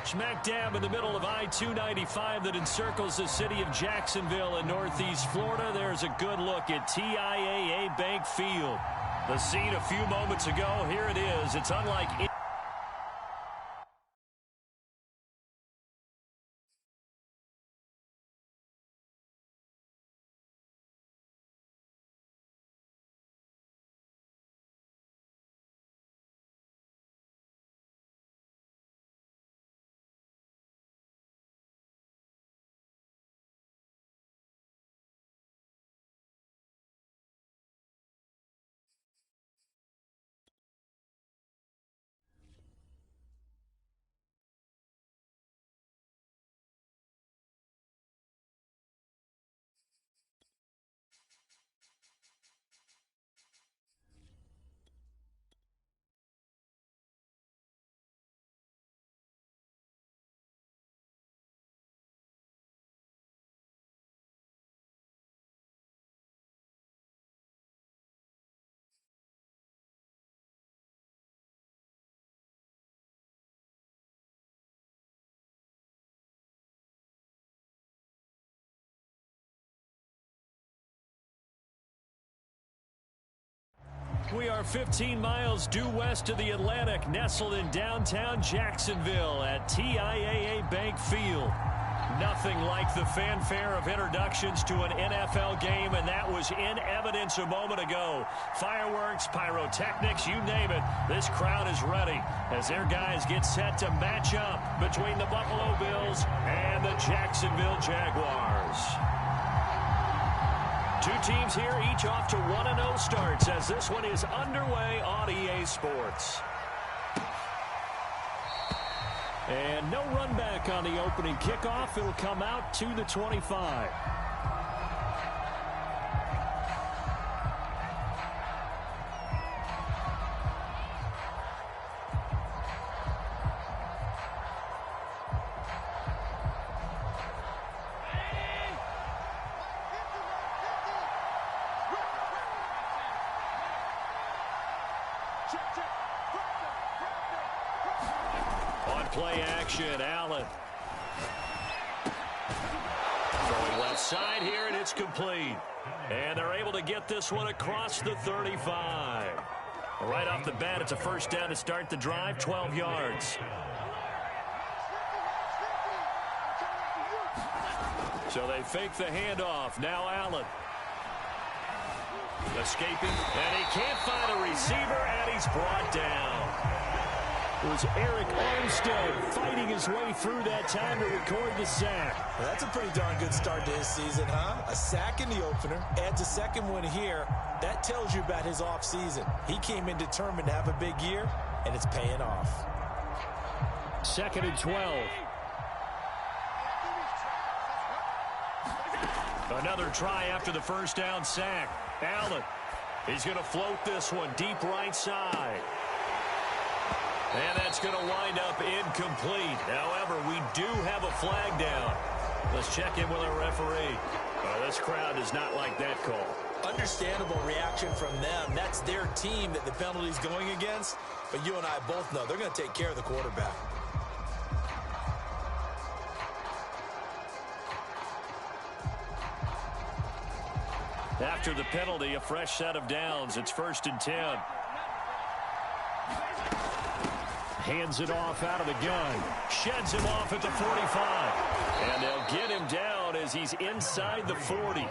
Smack dab in the middle of I-295 that encircles the city of Jacksonville in northeast Florida. There's a good look at TIAA Bank Field. The scene a few moments ago, here it is. It's unlike any We are 15 miles due west of the Atlantic, nestled in downtown Jacksonville at TIAA Bank Field. Nothing like the fanfare of introductions to an NFL game, and that was in evidence a moment ago. Fireworks, pyrotechnics, you name it. This crowd is ready as their guys get set to match up between the Buffalo Bills and the Jacksonville Jaguars. Two teams here, each off to 1-0 starts as this one is underway on EA Sports. And no run back on the opening kickoff. It'll come out to the 25. Play action, Allen. Going left side here, and it's complete. And they're able to get this one across the 35. Right off the bat, it's a first down to start the drive, 12 yards. So they fake the handoff. Now Allen. Escaping, and he can't find a receiver, and he's brought down. It was Eric Armstead fighting his way through that time to record the sack. Well, that's a pretty darn good start to his season, huh? A sack in the opener, adds a second one here. That tells you about his offseason. He came in determined to have a big year, and it's paying off. 2nd and 12. Another try after the first down sack. Allen, he's going to float this one deep right side. And that's going to wind up incomplete. However, we do have a flag down. Let's check in with our referee. This crowd does not like that call. Understandable reaction from them. That's their team that the penalty's going against. But you and I both know they're going to take care of the quarterback. After the penalty, a fresh set of downs. It's 1st and 10. Hands it off out of the gun. Sheds him off at the 45. And they'll get him down as he's inside the 40.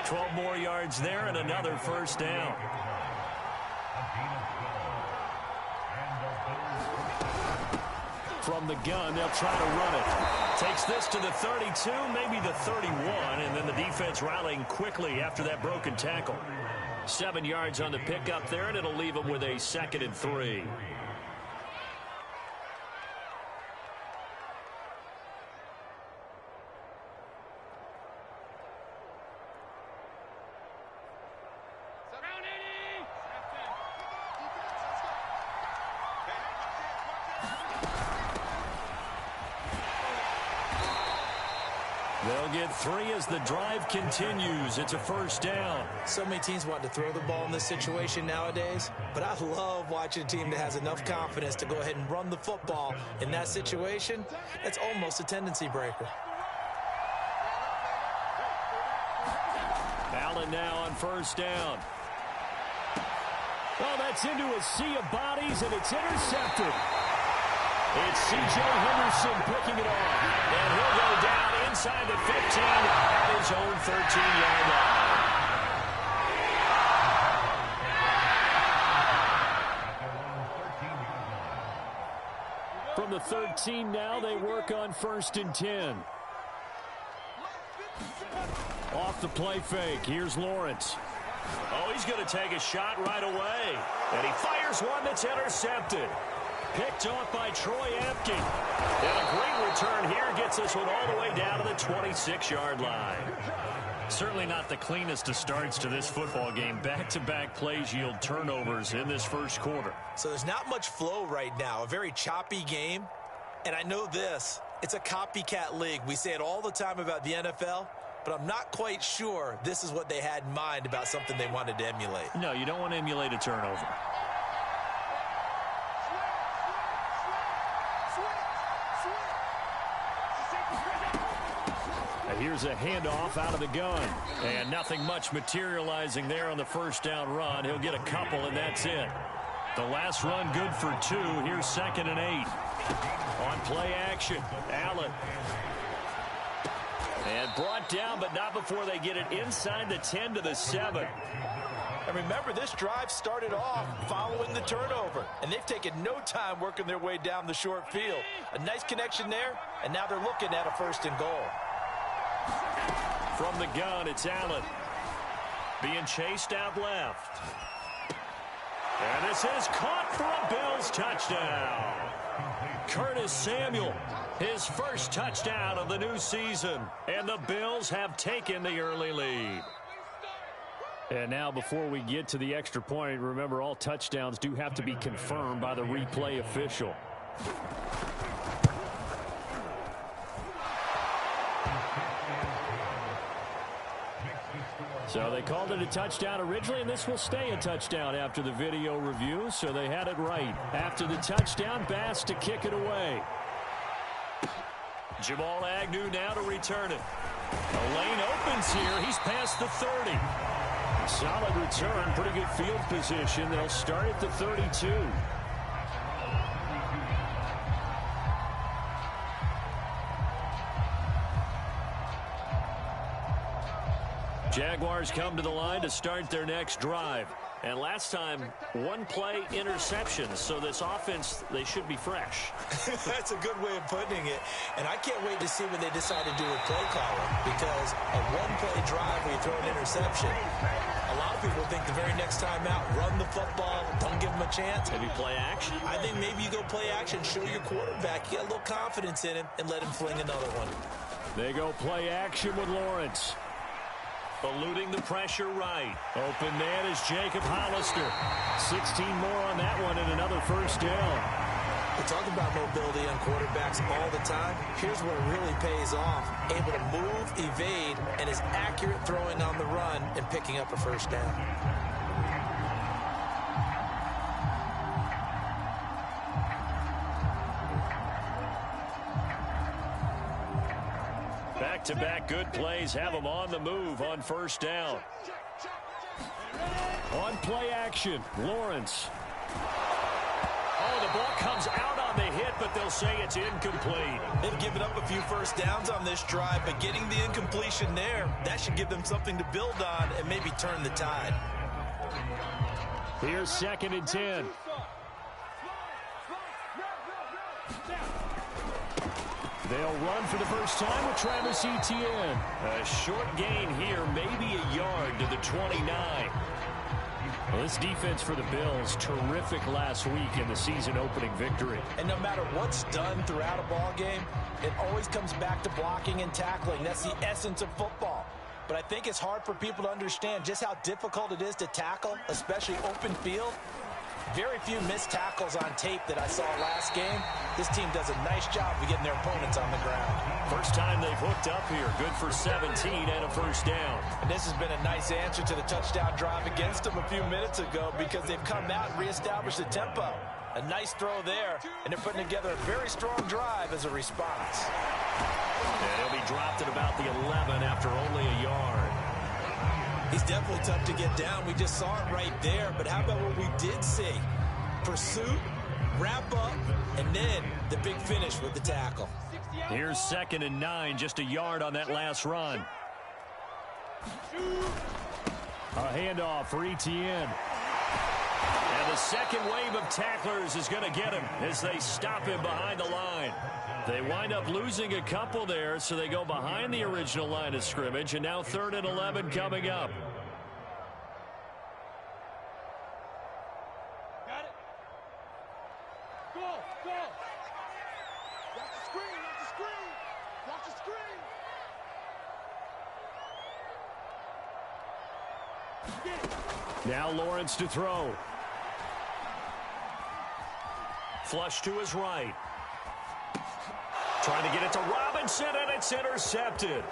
12 more yards there and another first down. From the gun, they'll try to run it. Takes this to the 32, maybe the 31, and then the defense rallying quickly after that broken tackle. 7 yards on the pickup there, and it'll leave them with a 2nd and 3. They'll get 3 as the drive continues. It's a first down. So many teams want to throw the ball in this situation nowadays, but I love watching a team that has enough confidence to go ahead and run the football in that situation. It's almost a tendency breaker. Allen now on first down. Well, that's into a sea of bodies, and it's intercepted. It's C.J. Henderson picking it off. And he'll go down inside the 15 at his own 13-yard line. From the 13 now, they work on 1st and 10. Off the play fake. Here's Lawrence. Oh, he's going to take a shot right away. And he fires one that's intercepted. Picked off by Troy Apke. And a great return here gets this one all the way down to the 26-yard line. Certainly not the cleanest of starts to this football game. Back-to-back plays yield turnovers in this first quarter. So there's not much flow right now. A very choppy game. And I know this. It's a copycat league. We say it all the time about the NFL. But I'm not quite sure this is what they had in mind about something they wanted to emulate. No, you don't want to emulate a turnover. And here's a handoff out of the gun. And nothing much materializing there on the first down run. He'll get a couple, and that's it. The last run good for 2. Here's 2nd and 8. On play action, Allen. And brought down, but not before they get it inside the 10 to the 7. And remember, this drive started off following the turnover. And they've taken no time working their way down the short field. A nice connection there, and now they're looking at a 1st and goal. From the gun, it's Allen. Being chased out left. And this is caught for a Bills touchdown. Curtis Samuel, his first touchdown of the new season. And the Bills have taken the early lead. And now before we get to the extra point, remember all touchdowns do have to be confirmed by the replay official. So they called it a touchdown originally, and this will stay a touchdown after the video review, so they had it right. After the touchdown, Bass to kick it away. Jamal Agnew now to return it. The lane opens here. He's past the 30. Solid return, pretty good field position. They'll start at the 32. Jaguars come to the line to start their next drive. And last time, 1-play interceptions. So this offense, they should be fresh. That's a good way of putting it. And I can't wait to see what they decide to do with play calling. Because a 1-play drive where you throw an interception, a lot of people think the very next time out, run the football, don't give them a chance. Maybe play action? I think maybe you go play action, show your quarterback, you get a little confidence in him, and let him fling another one. They go play action with Lawrence. Eluding the pressure right. Open man is Jacob Hollister. 16 more on that one and another first down. We talk about mobility on quarterbacks all the time. Here's where it really pays off. Able to move, evade, and is accurate throwing on the run and picking up a first down. Back-to-back good plays have them on the move on first down. On play action, Lawrence. Oh, the ball comes out on the hit, but they'll say it's incomplete. They've given up a few first downs on this drive, but getting the incompletion there, that should give them something to build on and maybe turn the tide. Here's 2nd and 10. They'll run for the first time with Travis Etienne. A short gain here, maybe a yard to the 29. Well, this defense for the Bills, terrific last week in the season-opening victory. And no matter what's done throughout a ball game, it always comes back to blocking and tackling. That's the essence of football. But I think it's hard for people to understand just how difficult it is to tackle, especially open field. very few missed tackles on tape that I saw last game. This team does a nice job of getting their opponents on the ground. First time they've hooked up here. Good for 17 and a first down. And this has been a nice answer to the touchdown drive against them a few minutes ago because they've come out and reestablished the tempo. A nice throw there, and they're putting together a very strong drive as a response. And he'll be dropped at about the 11 after only a yard. He's definitely tough to get down. We just saw it right there. But how about what we did see? Pursuit, wrap up, and then the big finish with the tackle. Here's 2nd and 9, just a yard on that last run. A handoff for Etienne. And the second wave of tacklers is going to get him as they stop him behind the line. They wind up losing a couple there, so they go behind the original line of scrimmage, and now 3rd and 11 coming up. Got it. Go, go. Watch the screen, watch the screen. Watch the screen. Get it. Now Lawrence to throw. Flush to his right. Trying to get it to Robinson, and it's intercepted.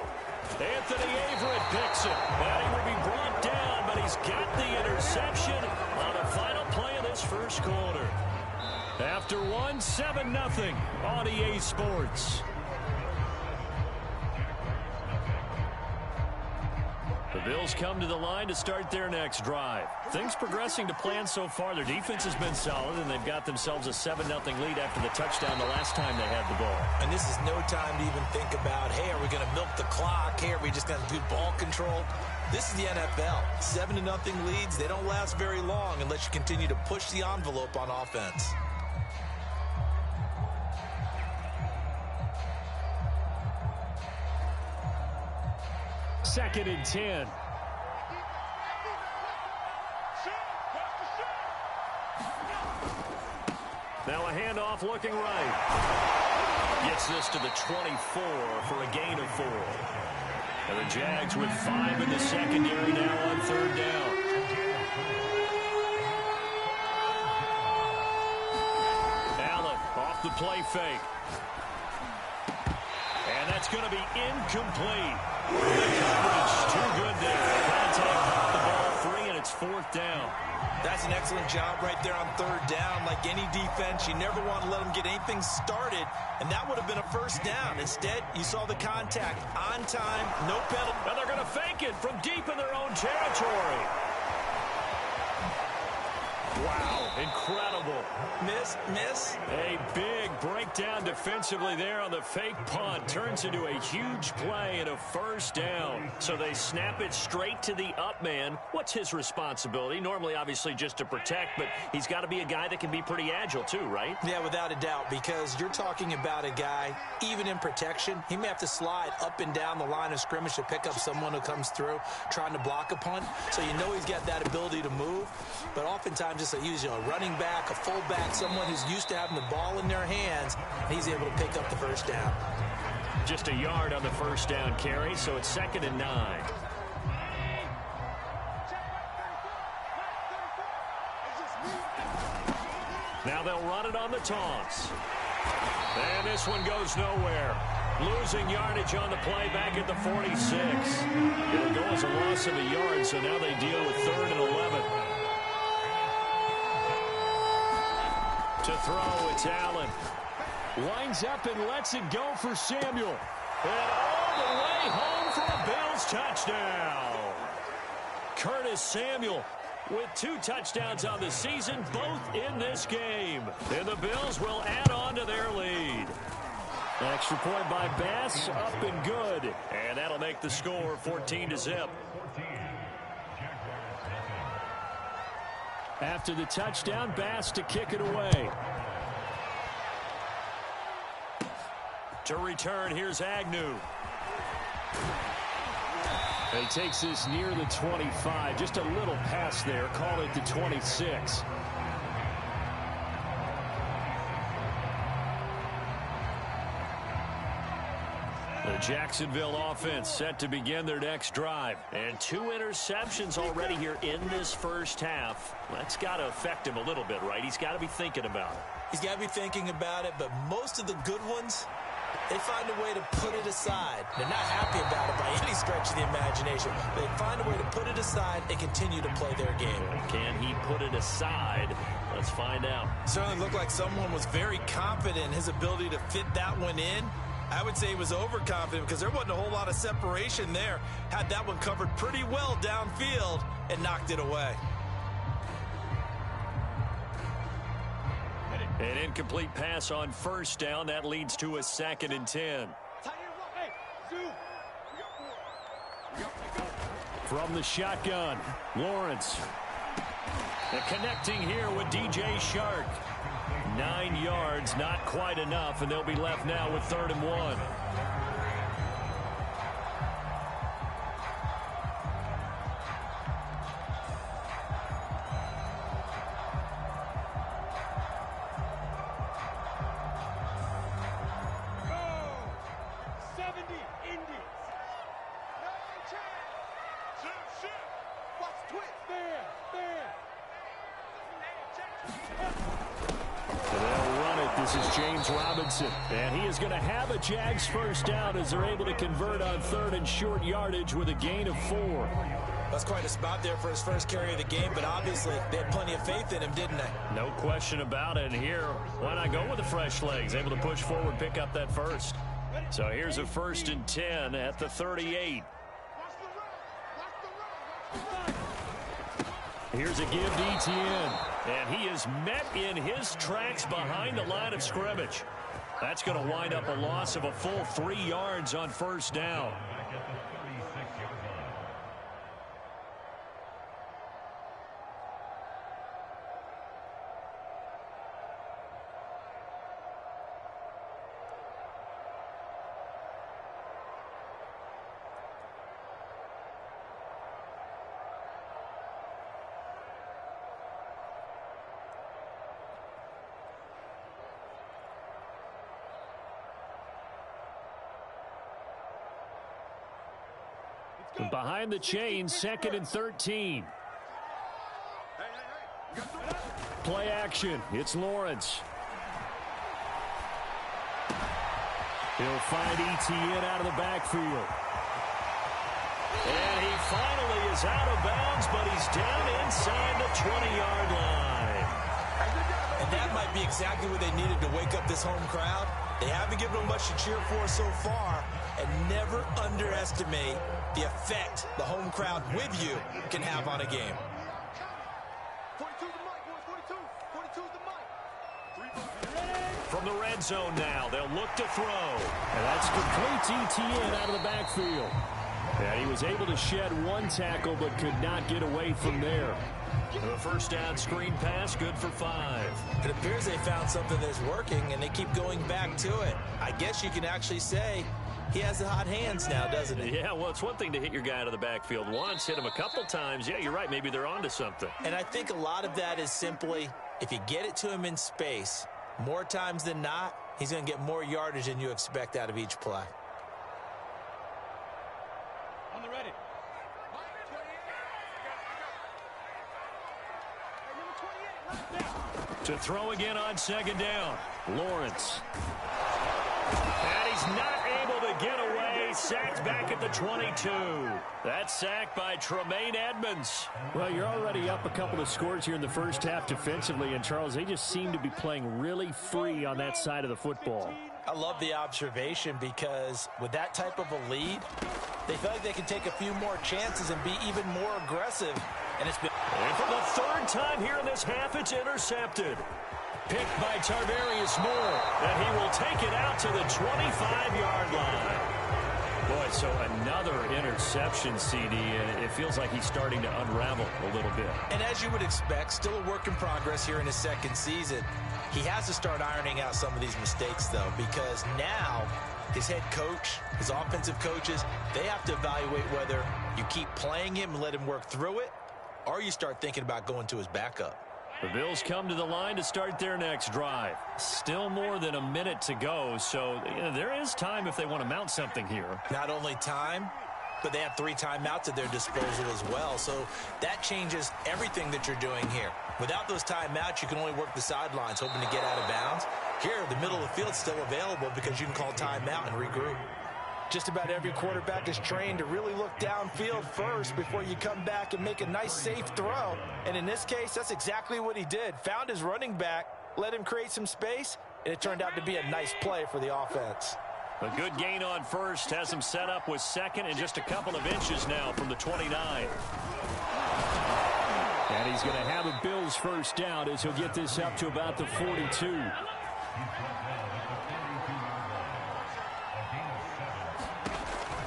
Anthony Averett picks it. And he will be brought down, but he's got the interception on the final play of this first quarter. After 7-0 on EA Sports. The Bills come to the line to start their next drive. Things progressing to plan so far. Their defense has been solid, and they've got themselves a 7-0 lead after the touchdown the last time they had the ball. And this is no time to even think about, hey, are we going to milk the clock? Hey, are we just going to do ball control? This is the NFL. 7-0 leads, they don't last very long unless you continue to push the envelope on offense. Second and 10. Now a handoff looking right. Gets this to the 24 for a gain of 4. And the Jags with 5 in the secondary now on 3rd down. Allen off the play fake. And that's going to be incomplete. The coverage too good there. Contact the ball 3, and it's 4th down. That's an excellent job right there on 3rd down. Like any defense, you never want to let them get anything started, and that would have been a first down. Instead, you saw the contact on time, no penalty. Now they're going to fake it from deep in their own territory. Wow, incredible. Miss. A big breakdown defensively there on the fake punt. Turns into a huge play and a first down. So they snap it straight to the up man. What's his responsibility? Normally, obviously, just to protect, but he's got to be a guy that can be pretty agile too, right? Yeah, without a doubt, because you're talking about a guy, even in protection, he may have to slide up and down the line of scrimmage to pick up someone who comes through trying to block a punt. So you know he's got that ability to move, but oftentimes just a running back, a fullback, someone who's used to having the ball in their hands, and he's able to pick up the first down. Just a yard on the first down carry, so it's 2nd and 9. Now they'll run it on the toss. And this one goes nowhere. Losing yardage on the play back at the 46. It'll go as a loss of a yard, so now they deal with 3rd and 11. To throw, it's Allen. Lines up and lets it go for Samuel. And all the way home for a Bills touchdown. Curtis Samuel with 2 touchdowns on the season, both in this game. And the Bills will add on to their lead. Extra point by Bass, up and good. And that'll make the score 14-0. After the touchdown, Bass to kick it away. To return, here's Agnew. He takes this near the 25. Just a little pass there. Call it the 26. The Jacksonville offense set to begin their next drive. And 2 interceptions already here in this first half. That's got to affect him a little bit, right? He's got to be thinking about it. He's got to be thinking about it, but most of the good ones, they find a way to put it aside. They're not happy about it by any stretch of the imagination. They find a way to put it aside and continue to play their game. Can he put it aside? Let's find out. Certainly looked like someone was very confident in his ability to fit that one in. I would say he was overconfident because there wasn't a whole lot of separation there. Had that one covered pretty well downfield and knocked it away. An incomplete pass on first down. That leads to a 2nd and 10. From the shotgun, Lawrence. And connecting here with DJ Shark. 9 yards, not quite enough, and they'll be left now with 3rd and 1. And he is going to have a Jags first down as they're able to convert on 3rd and short yardage with a gain of 4. That's quite a spot there for his first carry of the game, but obviously they had plenty of faith in him, didn't they? No question about it. And here, why not go with the fresh legs? Able to push forward, pick up that first. So here's a 1st and 10 at the 38. Here's a give to Etienne. And he is met in his tracks behind the line of scrimmage. That's going to wind up a loss of a full 3 yards on first down. Behind the chains, 2nd and 13. Play action. It's Lawrence. He'll find Etienne out of the backfield. And he finally is out of bounds, but he's down inside the 20-yard line. And that might be exactly what they needed to wake up this home crowd. They haven't given them much to cheer for so far, and never underestimate the effect the home crowd with you can have on a game. 42's the mic, boys. 42's the mic. From the red zone now, they'll look to throw. And that's complete to Etienne out of the backfield. And he was able to shed 1 tackle, but could not get away from there. The first down screen pass, good for 5. It appears they found something that's working, and they keep going back to it. I guess you can actually say he has the hot hands now, doesn't he? Yeah, well, it's one thing to hit your guy out of the backfield once, hit him a couple times. Yeah, you're right. Maybe they're onto something. And I think a lot of that is simply, if you get it to him in space, more times than not, he's going to get more yardage than you expect out of each play. On the ready. To throw again on 2nd down. Lawrence. And he's not able to get away. Sacked back at the 22. That's sacked by Tremaine Edmonds. Well, you're already up a couple of scores here in the first half defensively. And, Charles, they just seem to be playing really free on that side of the football. I love the observation because with that type of a lead, they feel like they can take a few more chances and be even more aggressive. And it's been... And for the 3rd time here in this half, it's intercepted. Picked by Tarvarius Moore, and he will take it out to the 25-yard line. Boy, so another interception, CD, and it feels like he's starting to unravel a little bit. And as you would expect, still a work in progress here in his 2nd season. He has to start ironing out some of these mistakes, though, because now his head coach, his offensive coaches, they have to evaluate whether you keep playing him and let him work through it, or you start thinking about going to his backup. The Bills come to the line to start their next drive. Still more than a minute to go, so there is time if they want to mount something here. Not only time, but they have 3 timeouts at their disposal as well, so that changes everything that you're doing here. Without those timeouts, you can only work the sidelines, hoping to get out of bounds. Here, the middle of the field's still available because you can call timeout and regroup. Just about every quarterback is trained to really look downfield first before you come back and make a nice, safe throw. And in this case, that's exactly what he did. Found his running back, let him create some space, and it turned out to be a nice play for the offense. A good gain on first has him set up with second and just a couple of inches now from the 29. And he's going to have a Bills first down as he'll get this up to about the 42.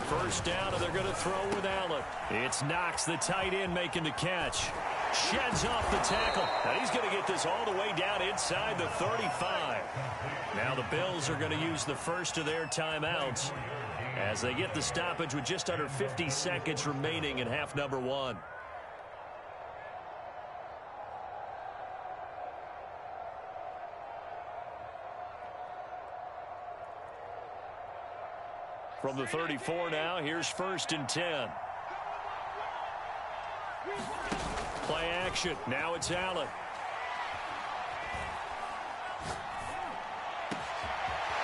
First down, and they're going to throw with Allen. It's Knox, the tight end, making the catch. Sheds off the tackle. And he's going to get this all the way down inside the 35. Now the Bills are going to use the first of their timeouts as they get the stoppage with just under 50 seconds remaining in half number 1. From the 34 now, here's 1st and 10. Play action. Now it's Allen.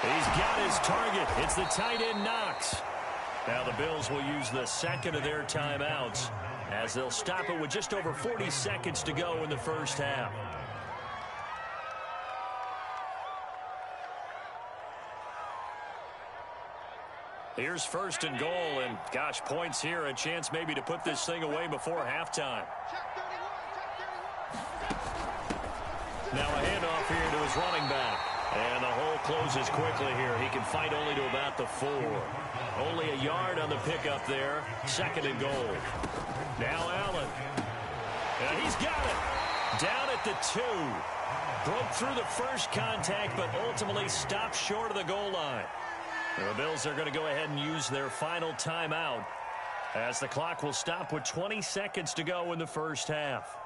He's got his target. It's the tight end Knox. Now the Bills will use the second of their timeouts as they'll stop it with just over 40 seconds to go in the first half. Here's 1st and goal, and gosh, points here, a chance maybe to put this thing away before halftime. Now a handoff here to his running back. And the hole closes quickly here. He can fight only to about the 4. Only a yard on the pickup there. 2nd and goal. Now Allen. And he's got it. Down at the 2. Broke through the first contact, but ultimately stopped short of the goal line. And the Bills are going to go ahead and use their final timeout as the clock will stop with 20 seconds to go in the first half.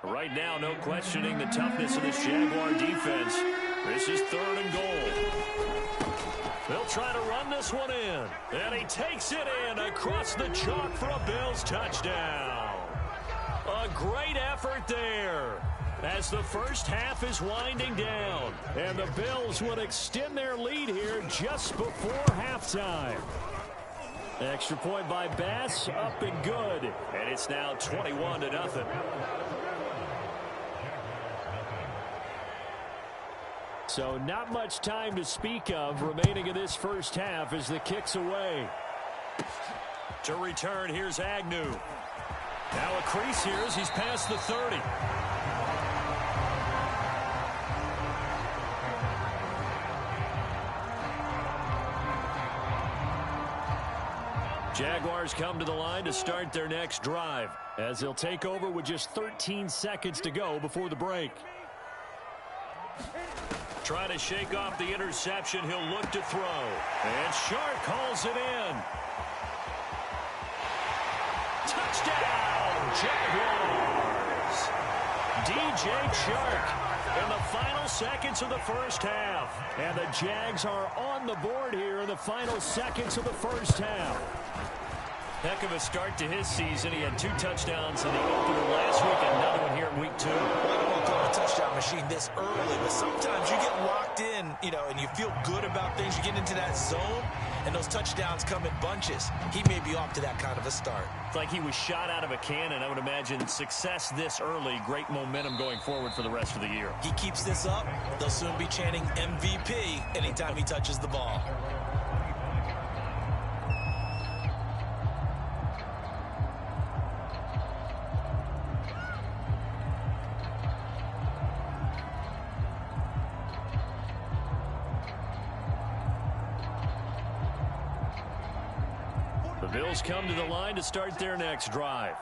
Right now, no questioning the toughness of this Jaguar defense. This is 3rd and goal. They'll try to run this one in. And he takes it in across the chalk for a Bills touchdown. A great effort there as the first half is winding down. And the Bills would extend their lead here just before halftime. Extra point by Bass, up and good. And it's now 21-0. So not much time to speak of remaining in this first half as the kick's away. To return, here's Agnew. Now a crease here as he's past the 30. Jaguars come to the line to start their next drive as they'll take over with just 13 seconds to go before the break. Trying to shake off the interception. He'll look to throw. And Shark calls it in. Touchdown, Jaguars! DJ Chark in the final seconds of the first half. And the Jags are on the board here in the final seconds of the first half. Heck of a start to his season. He had 2 touchdowns in the opener last week, another one here in week 2. Well, I don't want to call a touchdown machine this early, but sometimes you get locked in, and you feel good about things. You get into that zone, and those touchdowns come in bunches. He may be off to that kind of a start. It's like he was shot out of a cannon. I would imagine success this early, great momentum going forward for the rest of the year. He keeps this up, they'll soon be chanting MVP anytime he touches the ball. The Bills come to the line to start their next drive.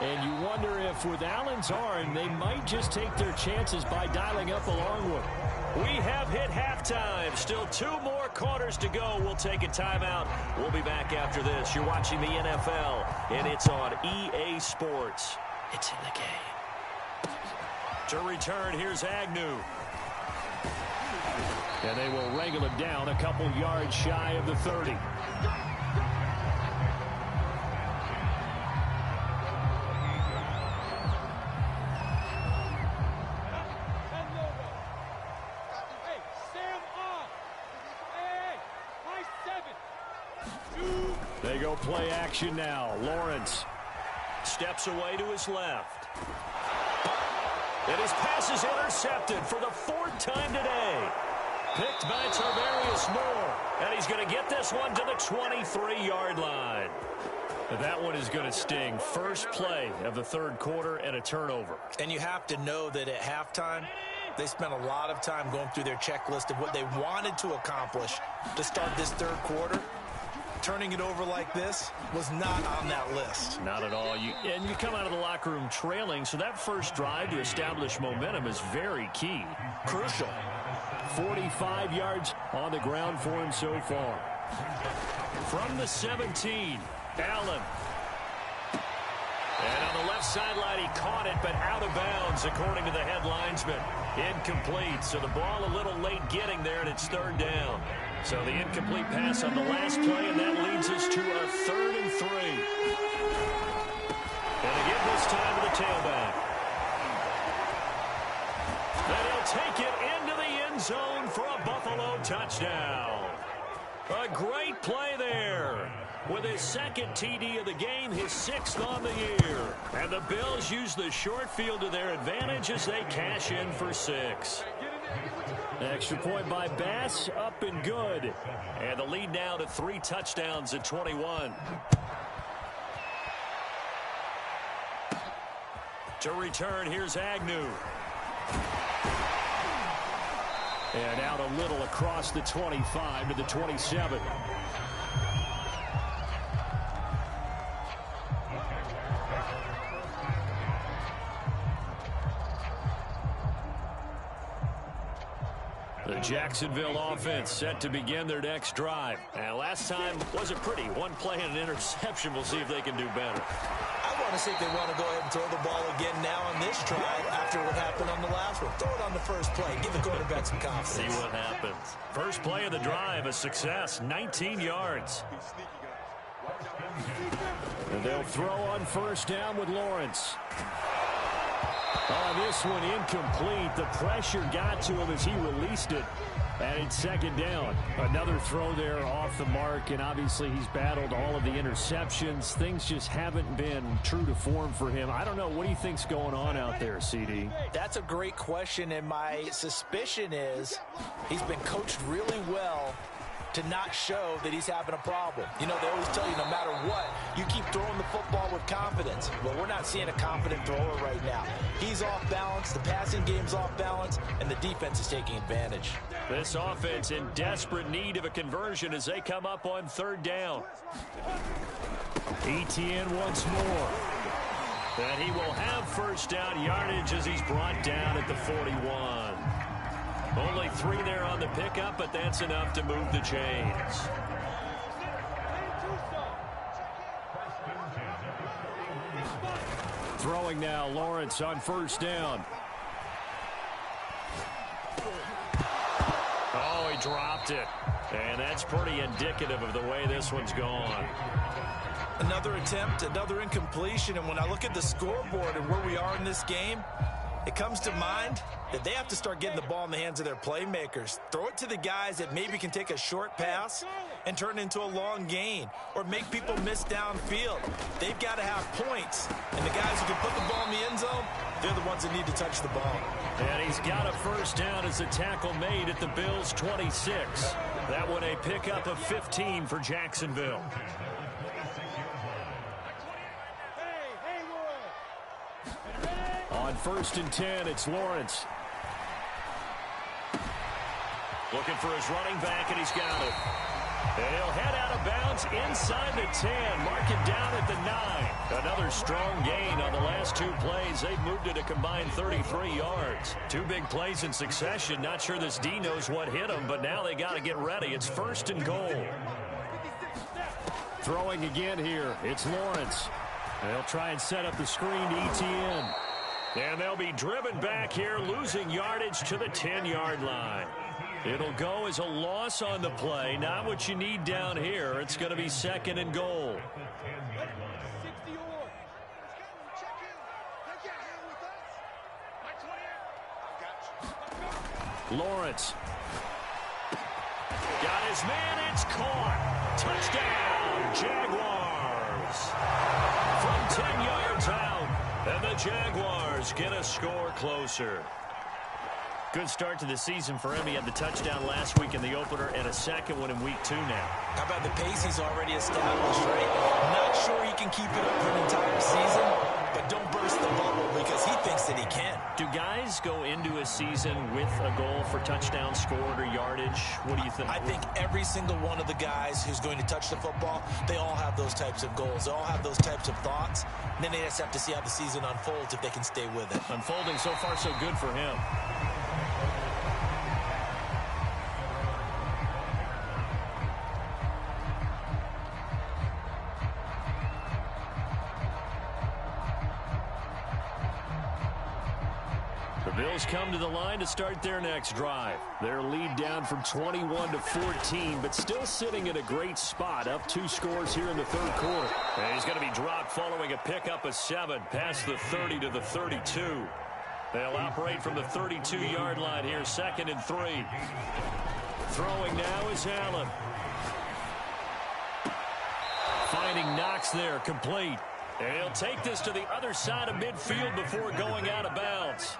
And you wonder if with Allen's arm, they might just take their chances by dialing up a long one. We have hit halftime. Still 2 more quarters to go. We'll take a timeout. We'll be back after this. You're watching the NFL, and it's on EA Sports. It's in the game. To return, here's Agnew. And they will wrangle him down a couple yards shy of the 30. They go play action now. Lawrence steps away to his left. And his pass is intercepted for the 4th time today. Picked by Tarvarius Moore. And he's going to get this one to the 23-yard line. That one is going to sting. First play of the 3rd quarter and a turnover. And you have to know that at halftime, they spent a lot of time going through their checklist of what they wanted to accomplish to start this 3rd quarter. Turning it over like this was not on that list. Not at all. You come out of the locker room trailing, so that first drive to establish momentum is very key. Crucial. 45 yards on the ground for him so far. From the 17, Allen. And on the left sideline, he caught it, but out of bounds, according to the head linesman. Incomplete, so the ball a little late getting there, and it's 3rd down. So the incomplete pass on the last play, and that leads us to a 3rd and 3. And again this time to the tailback. And he'll take it into the end zone for a Buffalo touchdown. A great play there. With his 2nd TD of the game, his 6th on the year. And the Bills use the short field to their advantage as they cash in for 6. Extra point by Bass, up and good. And the lead now to 3 touchdowns at 21. To return, here's Agnew. And out a little across the 25 to the 27. The Jacksonville offense set to begin their next drive. And last time wasn't pretty. 1 play and an interception. We'll see if they can do better. I want to see if they want to go ahead and throw the ball again now on this drive after what happened on the last one. Throw it on the first play. Give the quarterback some confidence. See what happens. First play of the drive, a success. 19 yards. And they'll throw on 1st down with Lawrence. Oh, this one incomplete. The pressure got to him as he released it. And it's 2nd down. Another throw there off the mark, and obviously he's battled all of the interceptions. Things just haven't been true to form for him. I don't know. What do you think's going on out there, CD? That's a great question, and my suspicion is he's been coached really well to not show that he's having a problem. You know, they always tell you no matter what, you keep throwing the football with confidence. Well, we're not seeing a confident thrower right now. He's off balance, the passing game's off balance, and the defense is taking advantage. This offense in desperate need of a conversion as they come up on 3rd down. Etienne once more. And he will have 1st down yardage as he's brought down at the 41. Only 3 there on the pickup, but that's enough to move the chains. Throwing now, Lawrence on 1st down. Oh, he dropped it. And that's pretty indicative of the way this one's gone. Another attempt, another incompletion, and when I look at the scoreboard and where we are in this game, it comes to mind that they have to start getting the ball in the hands of their playmakers. Throw it to the guys that maybe can take a short pass and turn it into a long gain or make people miss downfield. They've got to have points, and the guys who can put the ball in the end zone, they're the ones that need to touch the ball. And he's got a 1st down as the tackle made at the Bills' 26. That one a pickup of 15 for Jacksonville. On 1st and 10, it's Lawrence. Looking for his running back, and he's got it. And he'll head out of bounds inside the 10. Mark it down at the 9. Another strong gain on the last 2 plays. They've moved it a combined 33 yards. 2 big plays in succession. Not sure this D knows what hit him, but now they got to get ready. It's 1st and goal. Throwing again here. It's Lawrence. They'll try and set up the screen to ETN. And they'll be driven back here, losing yardage to the 10-yard line. It'll go as a loss on the play. Not what you need down here. It's going to be 2nd and goal. Lawrence. Got his man. It's caught. Touchdown, Jaguars. From 10 yards out. And the Jaguars get a score closer. Good start to the season for him. He had the touchdown last week in the opener and a second one in week 2 now. How about the pace he's already established, right? Not sure he can keep it up for an entire season, but don't burst the bubble because he thinks that he can. Do guys go into a season with a goal for touchdowns scored or yardage? What do you think? I think every single one of the guys who's going to touch the football, they all have those types of goals. They all have those types of thoughts. And then they just have to see how the season unfolds if they can stay with it. Unfolding so far so good for him. Bills come to the line to start their next drive. Their lead down from 21 to 14, but still sitting in a great spot, up 2 scores here in the 3rd quarter. And he's going to be dropped following a pickup of 7 past the 30 to the 32. They'll operate from the 32-yard line here, 2nd and 3. Throwing now is Allen. Finding Knox there, complete. And he'll take this to the other side of midfield before going out of bounds.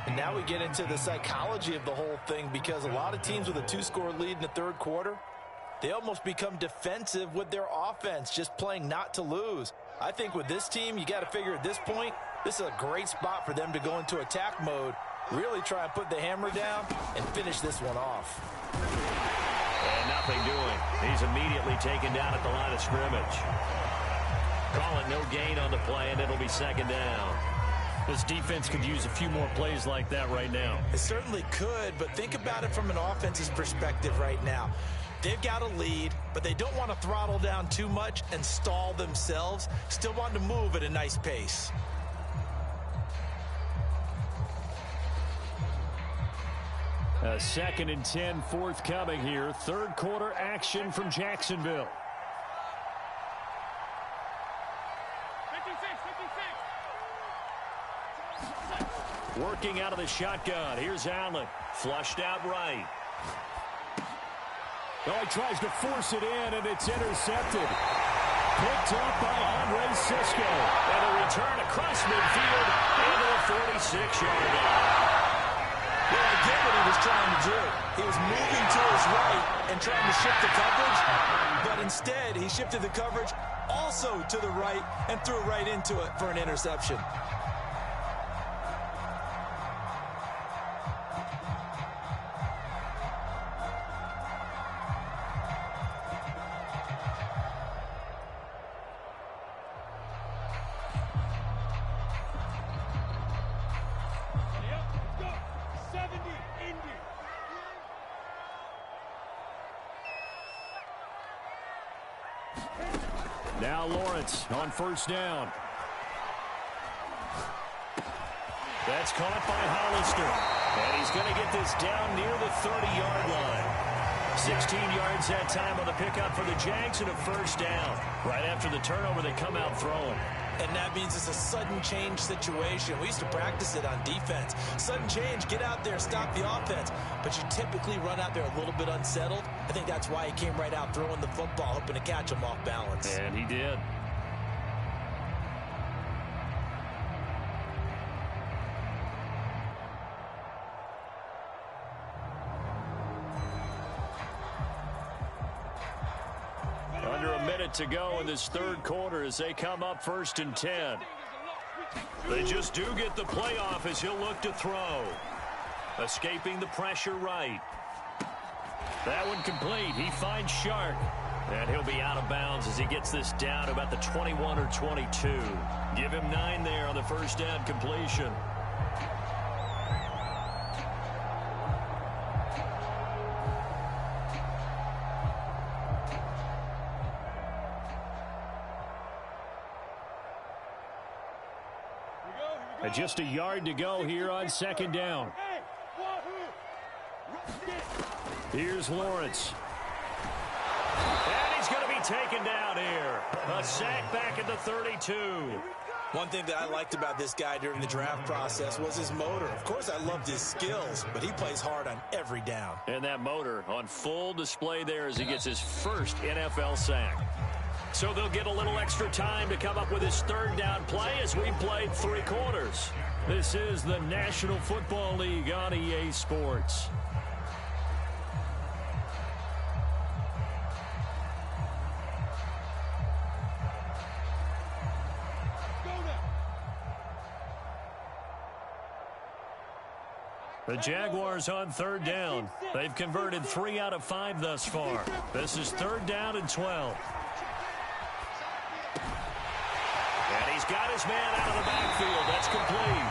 And now we get into the psychology of the whole thing because a lot of teams with a 2-score lead in the 3rd quarter, they almost become defensive with their offense, just playing not to lose. I think with this team, you got to figure at this point, this is a great spot for them to go into attack mode, really try and put the hammer down and finish this one off. And nothing doing. He's immediately taken down at the line of scrimmage. Call it no gain on the play, and it'll be 2nd down. This defense could use a few more plays like that right now. It certainly could, but think about it from an offense's perspective right now. They've got a lead, but they don't want to throttle down too much and stall themselves. Still want to move at a nice pace. A 2nd and 10 forthcoming here. 3rd quarter action from Jacksonville. Working out of the shotgun. Here's Allen. Flushed out right. Oh, he tries to force it in, and it's intercepted. Picked up by Andre Sisco. And a return across midfield into the 46-yard line. Well, I get what he was trying to do. He was moving to his right and trying to shift the coverage, but instead he shifted the coverage also to the right and threw right into it for an interception. Now Lawrence on 1st down. That's caught by Hollister. And he's going to get this down near the 30-yard line. 16 yards that time on the pickup for the Jags and a 1st down. Right after the turnover, they come out throwing. And that means it's a sudden change situation. We used to practice it on defense. Sudden change, get out there, stop the offense. But you typically run out there a little bit unsettled. I think that's why he came right out throwing the football, hoping to catch him off balance. And he did. Under a minute to go in this 3rd quarter as they come up 1st and 10. They just do get the playoff as he'll look to throw. Escaping the pressure right. That one complete. He finds Shark. And he'll be out of bounds as he gets this down to about the 21 or 22. Give him 9 there on the first down completion. And just a yard to go here on second down. Here's Lawrence. And he's going to be taken down here. A sack back at the 32. One thing that I liked about this guy during the draft process was his motor. Of course, I loved his skills, but he plays hard on every down. And that motor on full display there as he gets his first NFL sack. So they'll get a little extra time to come up with his third down play as we played 3 quarters. This is the National Football League on EA Sports. The Jaguars on third down. They've converted 3 out of 5 thus far. This is 3rd down and 12. And he's got his man out of the backfield. That's complete.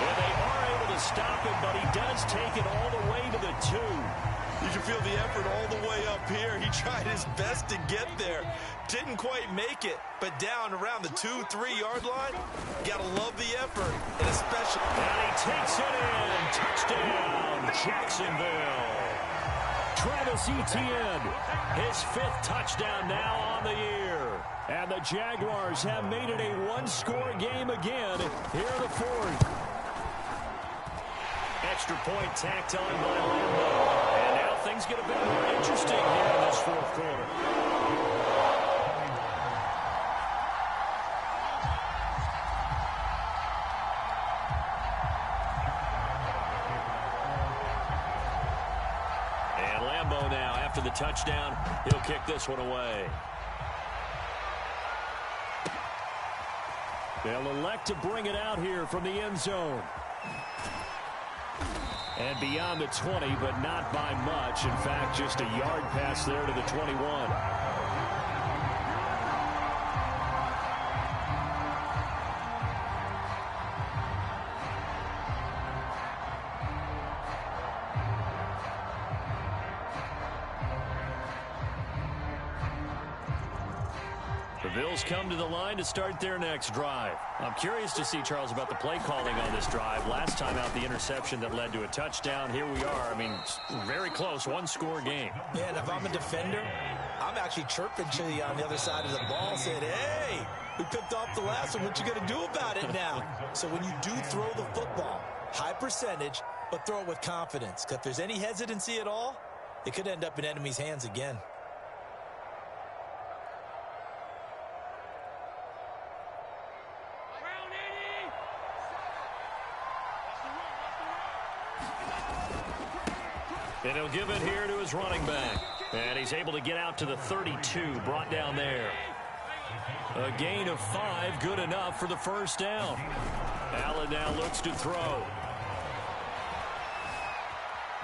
And they are able to stop him, but he does take it all the way to the 2. You can feel the effort all the way up here. He tried his best to get there. Didn't quite make it, but down around the 2-3 yard line, gotta love the effort, and especially. And he takes it in. Touchdown, Jacksonville. Travis Etienne, his 5th touchdown now on the year. And the Jaguars have made it a 1-score game again here in the 4th. Extra point tacked on by Lambeau. And now things get a bit more interesting here in this 4th quarter. And Lambeau now, after the touchdown, he'll kick this one away. They'll elect to bring it out here from the end zone. And beyond the 20, but not by much. In fact, just a yard pass there to the 21. The Bills come to the line to start their next drive. I'm curious to see, Charles, about the play calling on this drive. Last time out, the interception that led to a touchdown. Here we are. I mean, very close, 1-score game. Yeah, and if I'm a defender, I'm actually chirping to you on the other side of the ball, saying, hey, we picked off the last one. What you going to do about it now? So when you do throw the football, high percentage, but throw it with confidence. Because if there's any hesitancy at all, it could end up in enemy's hands again. And he'll give it here to his running back. And he's able to get out to the 32, brought down there. A gain of 5, good enough for the first down. Allen now looks to throw.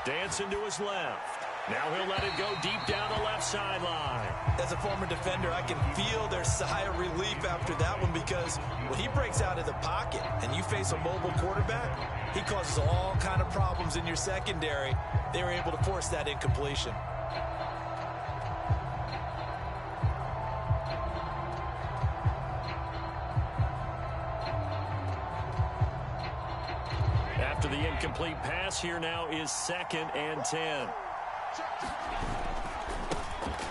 Dancing to his left. Now he'll let it go deep down the left sideline. As a former defender, I can feel their sigh of relief after that one, because when he breaks out of the pocket and you face a mobile quarterback, he causes all kind of problems in your secondary. They were able to force that incompletion. After the incomplete pass, here now is 2nd and 10.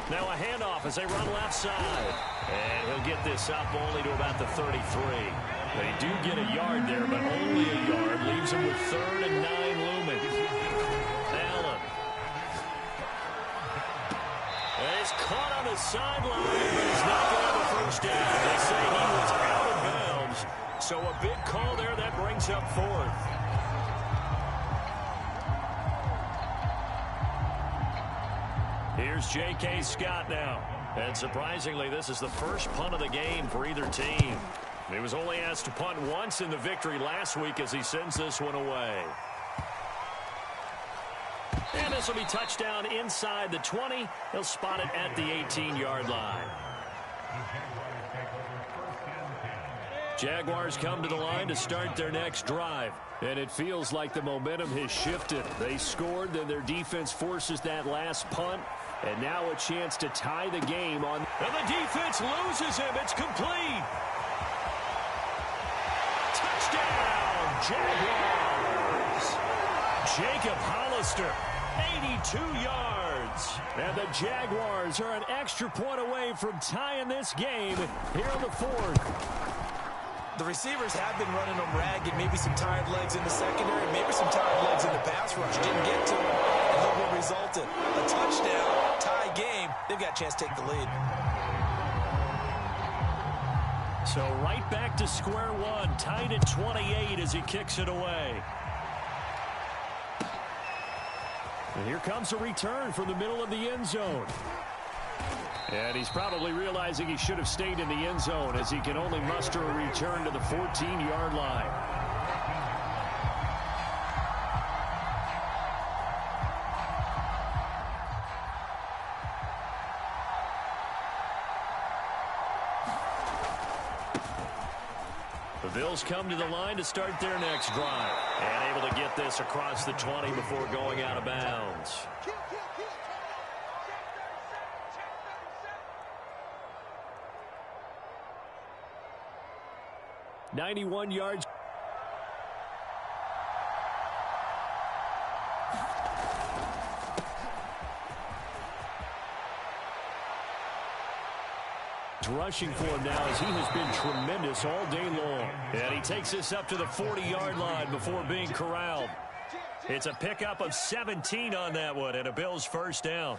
Now a handoff as they run left side. And he'll get this up only to about the 33. They do get a yard there, but only a yard. Leaves him with 3rd and 9 looming. Allen. And he's caught on the sideline, but he's not going to have a first down. They say he was out of bounds. So a big call there that brings up 4th. Here's J.K. Scott now. And surprisingly, this is the first punt of the game for either team. He was only asked to punt once in the victory last week as he sends this one away. And this will be touchdown inside the 20. He'll spot it at the 18-yard line. Jaguars come to the line to start their next drive. And it feels like the momentum has shifted. They scored, then their defense forces that last punt. And now a chance to tie the game on. And the defense loses him. It's complete. Touchdown, Jaguars. Jacob Hollister, 82 yards. And the Jaguars are an extra point away from tying this game here in the fourth. The receivers have been running them ragged. Maybe some tired legs in the secondary, maybe some tired legs in the pass rush. Didn't get to them, and look what resulted. A touchdown, tie game. They've got a chance to take the lead. So right back to square one, tied at 28 as he kicks it away. And here comes a return from the middle of the end zone. And he's probably realizing he should have stayed in the end zone as he can only muster a return to the 14-yard line. The Bills come to the line to start their next drive. And able to get this across the 20 before going out of bounds. 91 yards. Rushing for him now as he has been tremendous all day long. And he takes this up to the 40-yard line before being corralled. It's a pickup of 17 on that one and a Bills first down.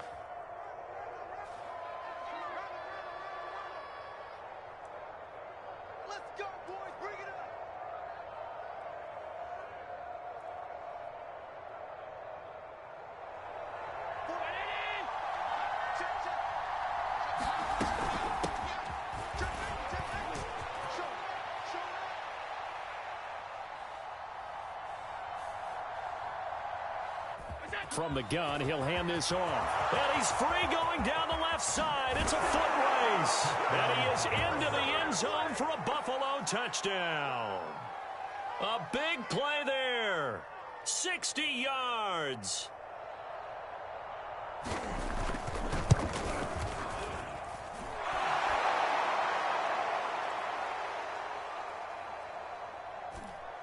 From the gun, he'll hand this off. And he's free going down the left side. It's a foot race. And he is into the end zone for a Buffalo touchdown. A big play there. 60 yards.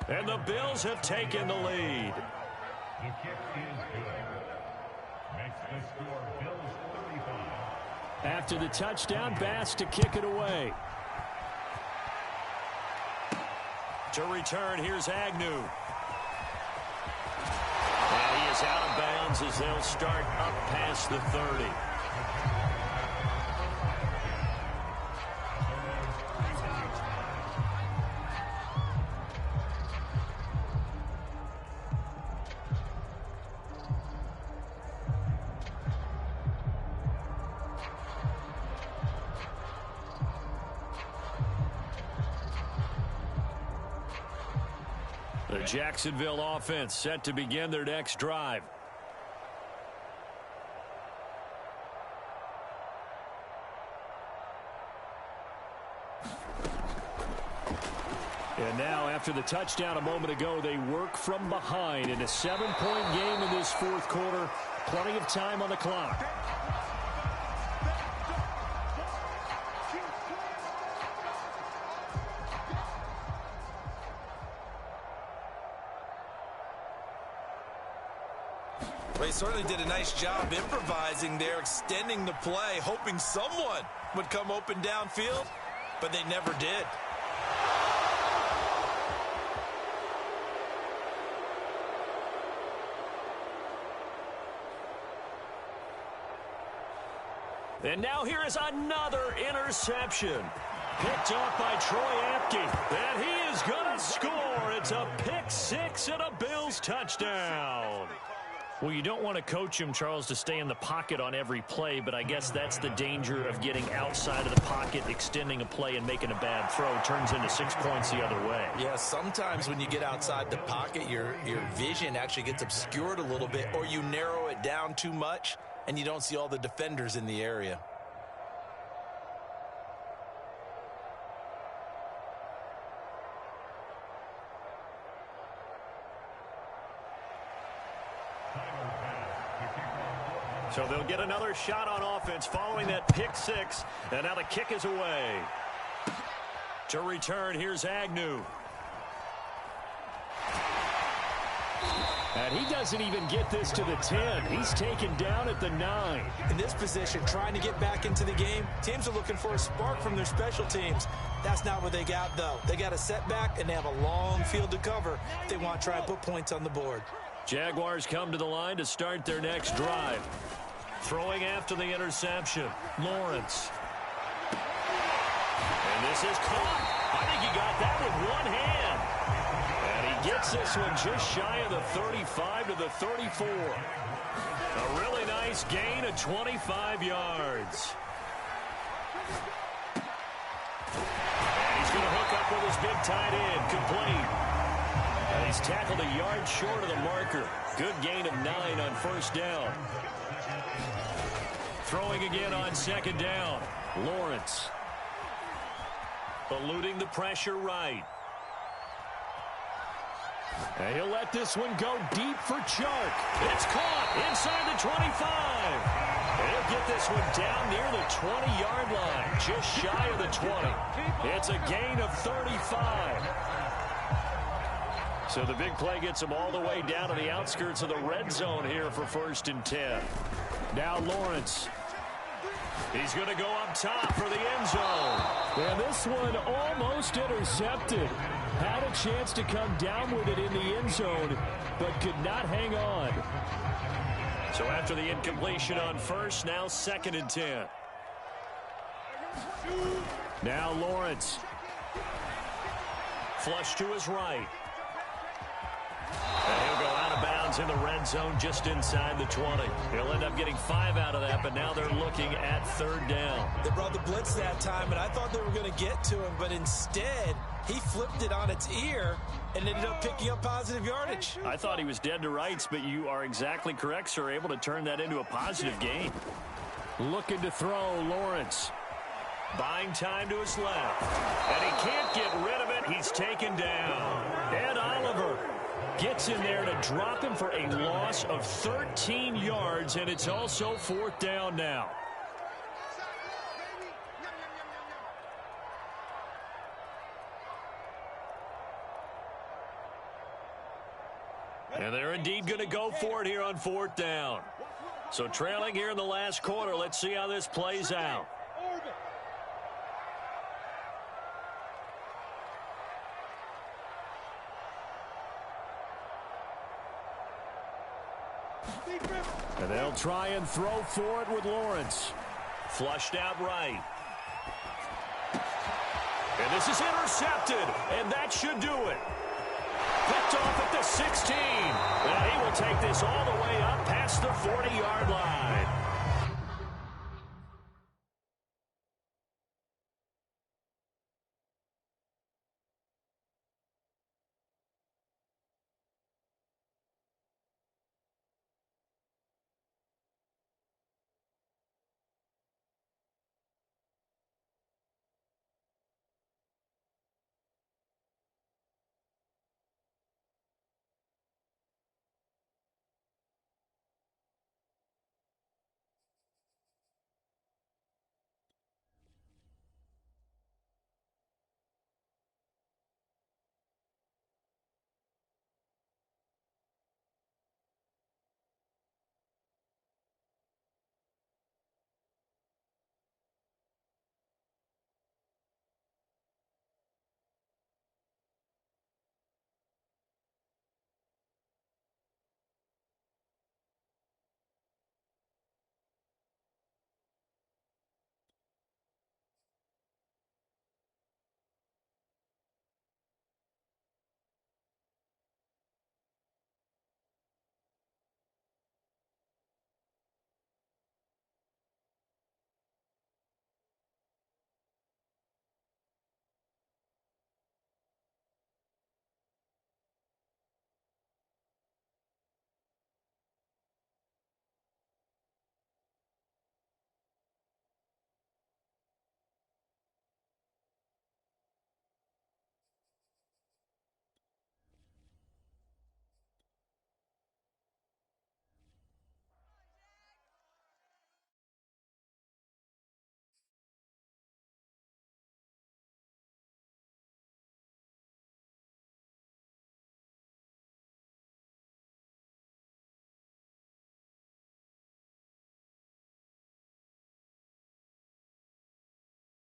And the Bills have taken the lead. The kick is good. Makes the score Bills 35. After the touchdown, Bass to kick it away. To return, here's Agnew. And he is out of bounds as they'll start up past the 30. The Jacksonville offense set to begin their next drive. And now, after the touchdown a moment ago, they work from behind in a 7-point game in this fourth quarter. Plenty of time on the clock. Well, he certainly did a nice job improvising there, extending the play, hoping someone would come open downfield, but they never did. And now here is another interception. Picked off by Troy Apke. And he is going to score. It's a pick six and a Bills touchdown. Well, you don't want to coach him, Charles, to stay in the pocket on every play, but I guess that's the danger of getting outside of the pocket, extending a play, and making a bad throw. It turns into 6 points the other way. Yeah, sometimes when you get outside the pocket, your vision actually gets obscured a little bit, or you narrow it down too much, and you don't see all the defenders in the area. So they'll get another shot on offense following that pick six. And now the kick is away. To return, here's Agnew. And he doesn't even get this to the 10. He's taken down at the 9. In this position, trying to get back into the game, teams are looking for a spark from their special teams. That's not what they got, though. They got a setback, and they have a long field to cover if they want to try and put points on the board. Jaguars come to the line to start their next drive. Throwing after the interception, Lawrence. And this is caught. I think he got that with one hand. And he gets this one just shy of the 35 to the 34. A really nice gain of 25 yards. And he's going to hook up with his big tight end, complete. And he's tackled a yard short of the marker. Good gain of 9 on first down. Throwing again on second down. Lawrence. Eluding the pressure right. And he'll let this one go deep for Chark. It's caught inside the 25. And he'll get this one down near the 20-yard line, just shy of the 20. It's a gain of 35. So the big play gets him all the way down to the outskirts of the red zone here for 1st and 10. Now Lawrence. He's going to go up top for the end zone. And this one almost intercepted. Had a chance to come down with it in the end zone, but could not hang on. So after the incompletion on first, now 2nd and 10. Now Lawrence. Flush to his right. And he'll go out of bounds in the red zone just inside the 20. He'll end up getting 5 out of that, but now they're looking at 3rd down. They brought the blitz that time, and I thought they were going to get to him, but instead he flipped it on its ear and ended up picking up positive yardage. I thought he was dead to rights, but you are exactly correct, sir. Able to turn that into a positive gain. Looking to throw, Lawrence. Buying time to his left. And he can't get rid of it. He's taken down. Ed Oliver gets in there to drop him for a loss of 13 yards, and it's also 4th down now. And they're indeed going to go for it here on 4th down. So trailing here in the last quarter, let's see how this plays out. And they'll try and throw for it with Lawrence. Flushed out right. And this is intercepted, and that should do it. Picked off at the 16. And he will take this all the way up past the 40-yard line.